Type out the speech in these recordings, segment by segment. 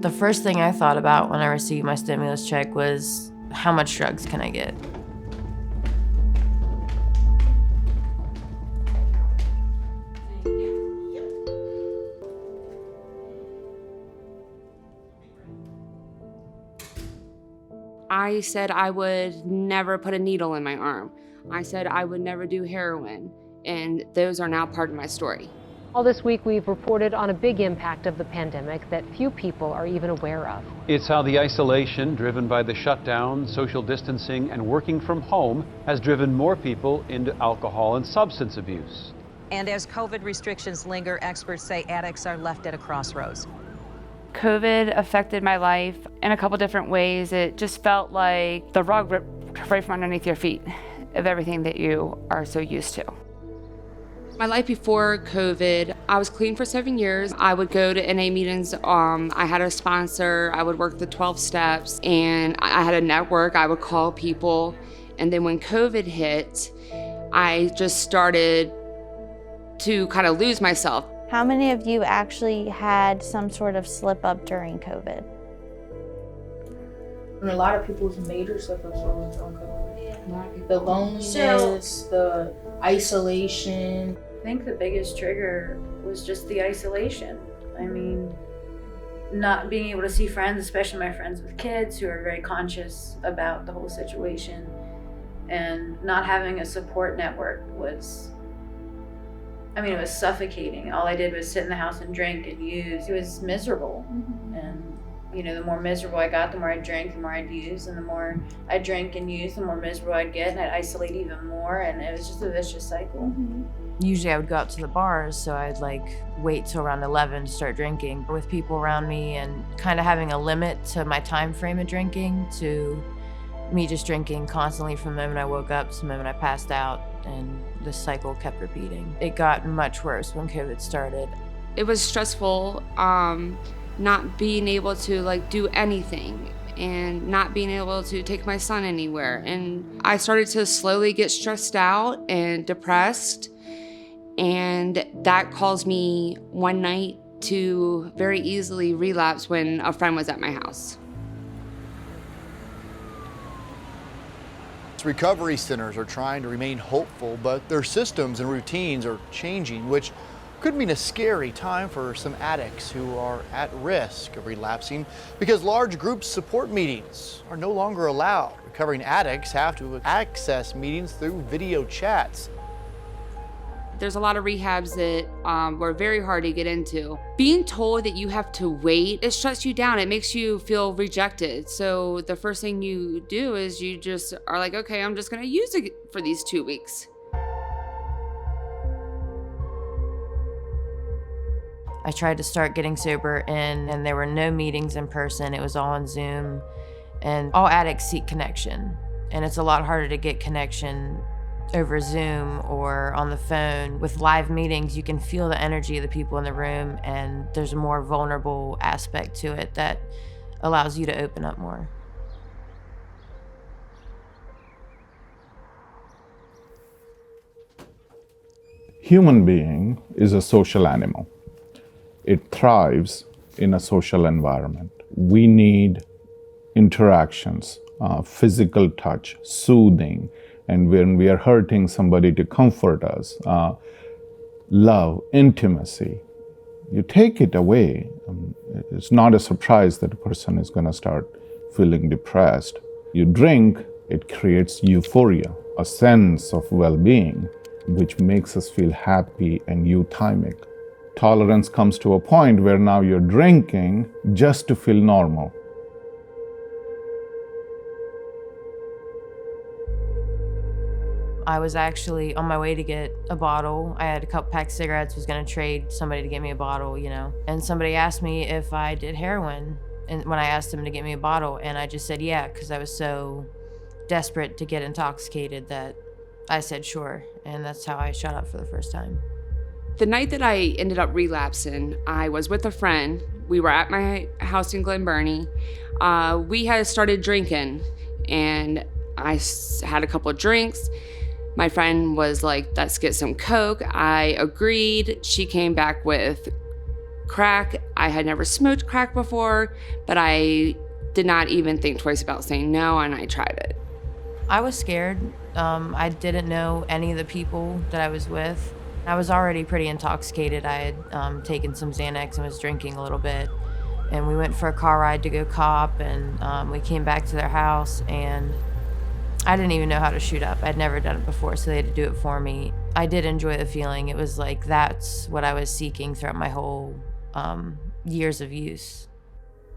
The first thing I thought about when I received my stimulus check was, how much drugs can I get? I said I would never put a needle in my arm. I said I would never do heroin, and those are now part of my story. All this week, we've reported on a big impact of the pandemic that few people are even aware of. It's how the isolation driven by the shutdown, social distancing, and working from home has driven more people into alcohol and substance abuse. And as COVID restrictions linger, experts say addicts are left at a crossroads. COVID affected my life in a couple different ways. It just felt like the rug ripped right from underneath your feet of everything that you are so used to. My life before COVID, I was clean for 7 years. I would go to NA meetings. I had a sponsor. I would work the 12 steps, and I had a network. I would call people. And then when COVID hit, I just started to kind of lose myself. How many of you actually had some sort of slip up during COVID? And a lot of people's major slip ups were on COVID. Yeah. The loneliness, the isolation. I think the biggest trigger was just the isolation. I mean, not being able to see friends, especially my friends with kids who are very conscious about the whole situation, and not having a support network was, it was suffocating. All I did was sit in the house and drink and use. It was miserable. Mm-hmm. And the more miserable I got, the more I drank, the more I'd use, and the more I drank and used, the more miserable I'd get, and I'd isolate even more, and it was just a vicious cycle. Mm-hmm. Usually I would go out to the bars, so I'd wait till around 11 to start drinking with people around me, and kind of having a limit to my time frame of drinking, to me just drinking constantly from the moment I woke up to the moment I passed out, and the cycle kept repeating. It got much worse when COVID started. It was stressful, not being able to do anything, and not being able to take my son anywhere. And I started to slowly get stressed out and depressed, and that caused me one night to very easily relapse when a friend was at my house. Recovery centers are trying to remain hopeful, but their systems and routines are changing, which could mean a scary time for some addicts who are at risk of relapsing, because large group support meetings are no longer allowed. Recovering addicts have to access meetings through video chats. There's a lot of rehabs that were very hard to get into. Being told that you have to wait, it shuts you down. It makes you feel rejected. So the first thing you do is you just are like, okay, I'm just gonna use it for these 2 weeks. I tried to start getting sober, and there were no meetings in person. It was all on Zoom, and all addicts seek connection. And it's a lot harder to get connection over Zoom or on the phone. With live meetings, you can feel the energy of the people in the room, and there's a more vulnerable aspect to it that allows you to open up more. Human being is a social animal. It thrives in a social environment. We need interactions, physical touch, soothing, and when we are hurting somebody, to comfort us, love, intimacy. You take it away, it's not a surprise that a person is going to start feeling depressed. You drink, it creates euphoria, a sense of well-being, which makes us feel happy and euthymic. Tolerance comes to a point where now you're drinking just to feel normal. I was actually on my way to get a bottle. I had a couple pack of cigarettes, was gonna trade somebody to get me a bottle, And somebody asked me if I did heroin, and when I asked them to get me a bottle, and I just said yeah, because I was so desperate to get intoxicated that I said sure, and that's how I shot up for the first time. The night that I ended up relapsing, I was with a friend. We were at my house in Glen Burnie. We had started drinking, and I had a couple of drinks. My friend was like, let's get some Coke. I agreed. She came back with Crack, I had never smoked crack before, but I did not even think twice about saying no, and I tried it. I was scared. I didn't know any of the people that I was with. I was already pretty intoxicated. I had taken some Xanax and was drinking a little bit. And we went for a car ride to go cop, and we came back to their house, and I didn't even know how to shoot up. I'd never done it before, so they had to do it for me. I did enjoy the feeling. It was like that's what I was seeking throughout my whole years of use.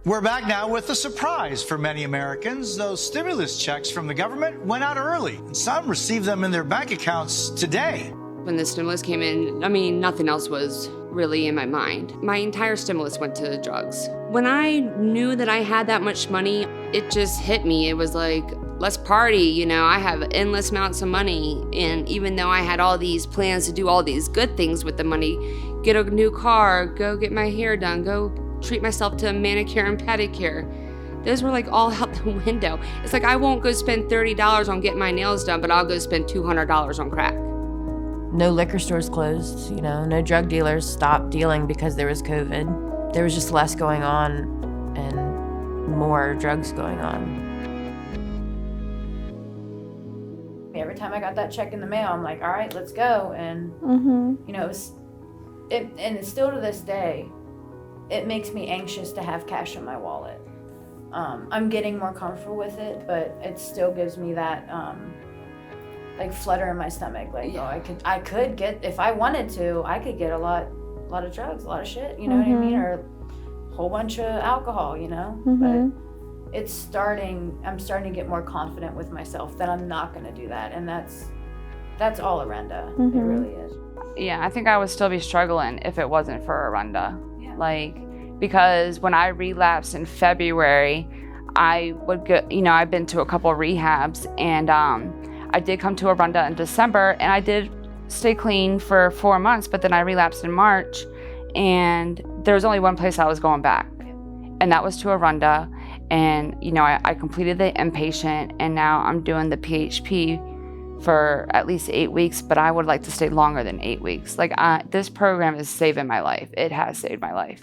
We're back now with a surprise for many Americans. Those stimulus checks from the government went out early, and some received them in their bank accounts today. When the stimulus came in, I mean, nothing else was really in my mind. My entire stimulus went to drugs. When I knew that I had that much money, it just hit me. It was like, let's party, you know, I have endless amounts of money. And even though I had all these plans to do all these good things with the money, get a new car, go get my hair done, go treat myself to a manicure and pedicure, those were like all out the window. It's like I won't go spend $30 on getting my nails done, but I'll go spend $200 on crack. No liquor stores closed, you know, no drug dealers stopped dealing because there was COVID. There was just less going on and more drugs going on. Every time I got that check in the mail, I'm like, all right, let's go. And, you know, and it's still to this day, it makes me anxious to have cash in my wallet. I'm getting more comfortable with it, but it still gives me that, like flutter in my stomach. Like, oh, I could get, if I wanted to, I could get a lot of drugs, a lot of shit, you know what I mean? Or a whole bunch of alcohol, you know? But I'm starting to get more confident with myself that I'm not gonna do that. And that's all Orenda. It really is. Yeah, I think I would still be struggling if it wasn't for Orenda. Yeah. Like, because when I relapsed in February, I would go, you know, I've been to a couple of rehabs, and I did come to Orenda in December, and I did stay clean for 4 months, but then I relapsed in March, and there was only one place I was going back, and that was to Orenda. And, you know, I completed the inpatient, and now I'm doing the PHP for at least 8 weeks, but I would like to stay longer than 8 weeks. Like, this program is saving my life. It has saved my life.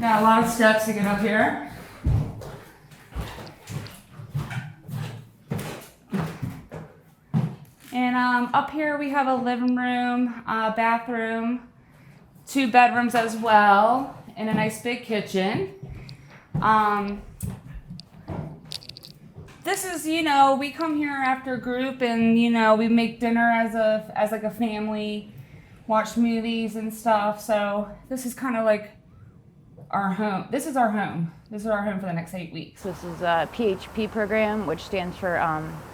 Got a lot of steps to get up here. And up here we have a living room, bathroom, 2 bedrooms as well, and a nice big kitchen. This is, you know, we come here after group, and, you know, we make dinner as like a family, watch movies and stuff. So this is kind of like our home. This is our home. This is our home for the next 8 weeks. This is a PHP program, which stands for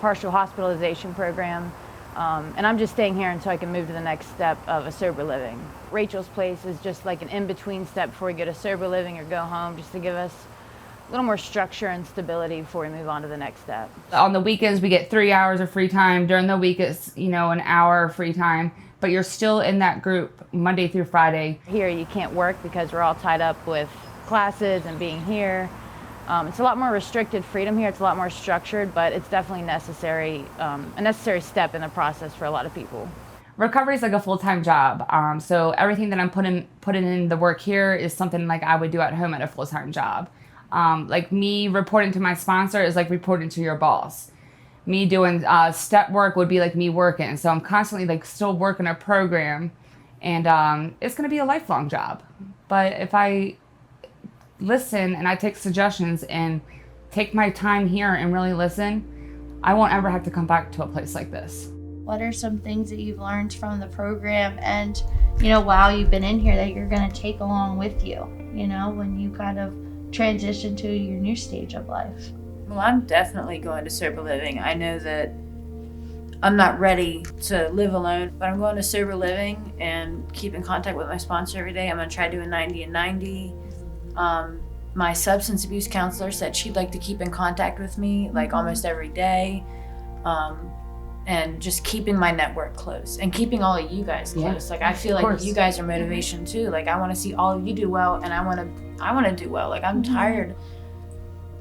partial hospitalization program. And I'm just staying here until I can move to the next step of a sober living. Rachel's place is just like an in-between step before we go to sober living or go home, just to give us a little more structure and stability before we move on to the next step. On the weekends, we get 3 hours of free time. During the week, it's, you know, an hour of free time. But you're still in that group Monday through Friday. Here you can't work because we're all tied up with classes and being here. It's a lot more restricted freedom here. It's a lot more structured, but it's definitely necessary, a necessary step in the process for a lot of people. Recovery is like a full-time job. So everything that I'm putting in the work here is something like I would do at home at a full-time job. Like me reporting to my sponsor is like reporting to your boss. Me doing step work would be like me working. So I'm constantly like still working a program, and it's gonna be a lifelong job. But if I listen and I take suggestions and take my time here and really listen, I won't ever have to come back to a place like this. What are some things that you've learned from the program and, you know, while you've been in here that you're gonna take along with you, you know, when you kind of transition to your new stage of life? Well, I'm definitely going to sober living. I know that I'm not ready to live alone, but I'm going to sober living and keep in contact with my sponsor every day. I'm gonna try doing 90 and 90. My substance abuse counselor said she'd like to keep in contact with me like almost every day. And just keeping my network close and keeping all of you guys close. Like I feel like you guys are motivation too. Like I want to see all of you do well, and I want to do well. Like I'm tired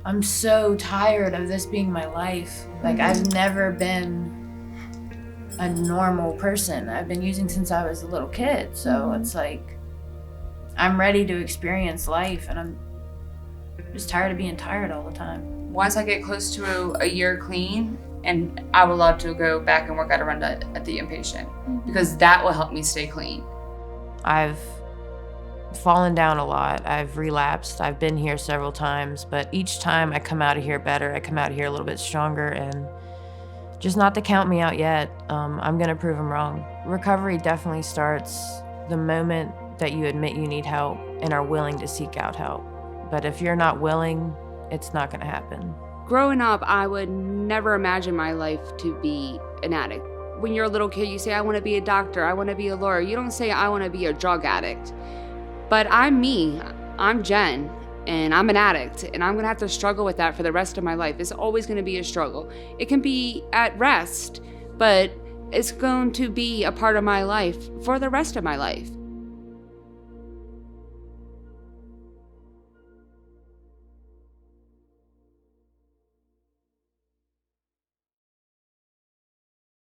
I'm so tired of this being my life. Like, I've never been a normal person. I've been using since I was a little kid. So it's like, I'm ready to experience life, and I'm just tired of being tired all the time. Once I get close to a year clean, and I would love to go back and work at Orenda at the inpatient, because that will help me stay clean. I've fallen down a lot. I've relapsed. I've been here several times, but each time I come out of here better. I come out of here a little bit stronger, and just not to count me out yet. I'm gonna prove them wrong. Recovery definitely starts the moment that you admit you need help and are willing to seek out help. But if you're not willing, it's not gonna happen. Growing up, I would never imagine my life to be an addict. When you're a little kid, you say, I want to be a doctor, I want to be a lawyer. You don't say, I want to be a drug addict. But I'm me, I'm Jen, and I'm an addict, and I'm gonna have to struggle with that for the rest of my life. It's always gonna be a struggle. It can be at rest, but it's going to be a part of my life for the rest of my life.